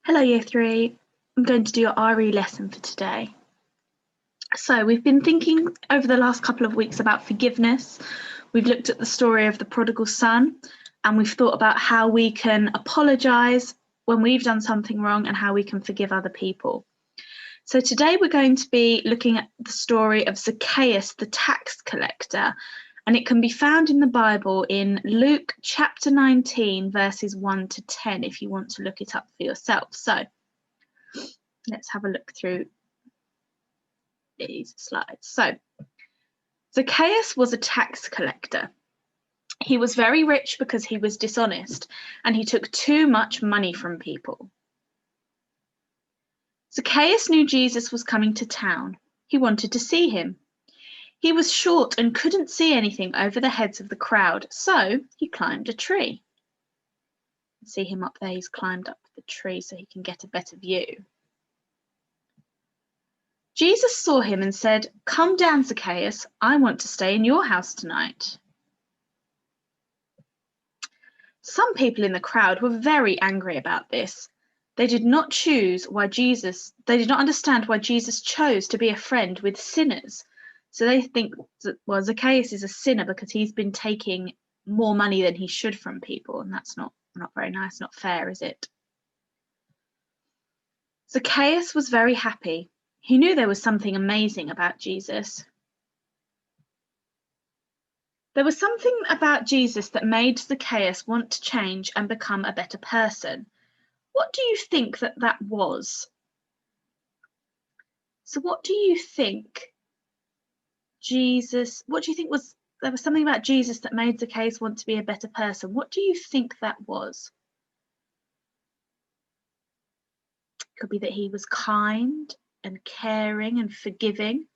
Hello Year 3, I'm going to do your RE lesson for today. So we've been thinking over the last couple of weeks about forgiveness. We've looked at the story of the prodigal son and we've thought about how we can apologise when we've done something wrong and how we can forgive other people. So today we're going to be looking at the story of Zacchaeus the tax collector, and it can be found in the Bible in Luke chapter 19 verses 1 to 10 if you want to look it up for yourself. So let's have a look through these slides. So Zacchaeus was a tax collector. He was very rich because he was dishonest and he took too much money from people. Zacchaeus knew Jesus was coming to town. He wanted to see him. He was short and couldn't see anything over the heads of the crowd, so he climbed a tree. See him up there, he's climbed up the tree so he can get a better view. Jesus saw him and said, "Come down, Zacchaeus, I want to stay in your house tonight." Some people in the crowd were very angry about this. They did not understand why Jesus chose to be a friend with sinners. So they think that, well, Zacchaeus is a sinner because he's been taking more money than he should from people, and that's not very nice, not fair, is it? Zacchaeus was very happy. He knew there was something amazing about Jesus. There was something about Jesus that made Zacchaeus want to change and become a better person. What do you think that was? So what do you think there was something about Jesus that made Zacchaeus want to be a better person? What do you think that was? It could be that he was kind and caring and forgiving.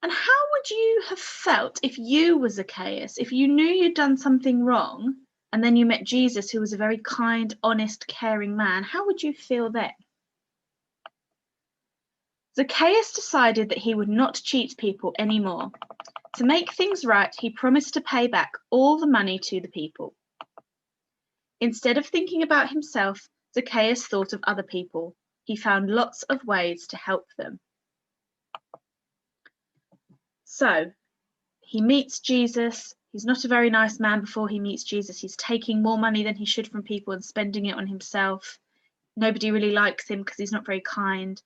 And how would you have felt if you were Zacchaeus, if you knew you'd done something wrong and then you met Jesus, who was a very kind, honest, caring man? How would you feel then? Zacchaeus decided that he would not cheat people anymore. To make things right, he promised to pay back all the money to the people. Instead of thinking about himself, Zacchaeus thought of other people. He found lots of ways to help them. So he meets Jesus. He's not a very nice man before he meets Jesus. He's taking more money than he should from people and spending it on himself. Nobody really likes him because he's not very kind.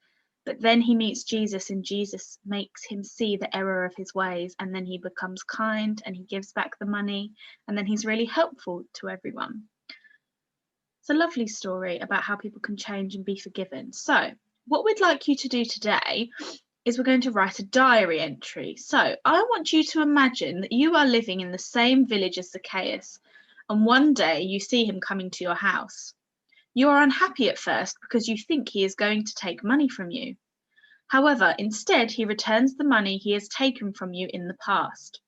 But then he meets Jesus and Jesus makes him see the error of his ways, and then he becomes kind and he gives back the money, and then he's really helpful to everyone. It's a lovely story about how people can change and be forgiven. So what we'd like you to do today is we're going to write a diary entry. So I want you to imagine that you are living in the same village as Zacchaeus, and one day you see him coming to your house. You are unhappy at first because you think he is going to take money from you. However, instead, he returns the money he has taken from you in the past.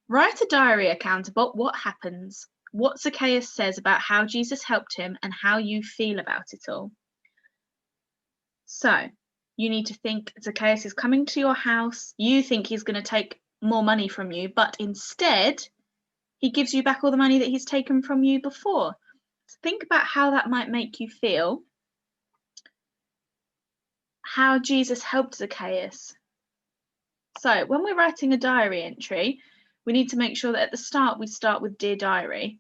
Write a diary account about what happens, what Zacchaeus says about how Jesus helped him, and how you feel about it all. So, you need to think Zacchaeus is coming to your house. You think he's going to take more money from you, but instead, he gives you back all the money that he's taken from you before. So think about how that might make you feel. How Jesus helped Zacchaeus. So when we're writing a diary entry, we need to make sure that at the start we start with Dear Diary.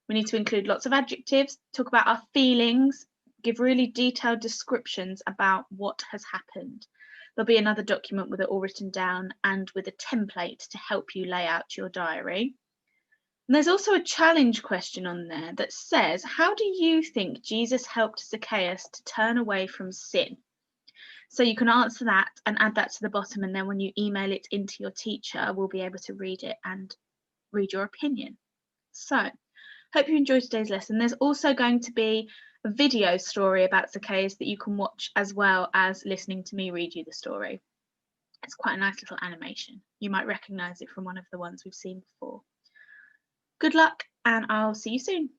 We need to include lots of adjectives, talk about our feelings, give really detailed descriptions about what has happened. There'll be another document with it all written down and with a template to help you lay out your diary. And there's also a challenge question on there that says, how do you think Jesus helped Zacchaeus to turn away from sin? So you can answer that and add that to the bottom, and then when you email it into your teacher, we'll be able to read it and read your opinion. So, hope you enjoyed today's lesson. There's also going to be a video story about Zacchaeus that you can watch as well as listening to me read you the story. It's quite a nice little animation. You might recognise it from one of the ones we've seen before. Good luck, and I'll see you soon.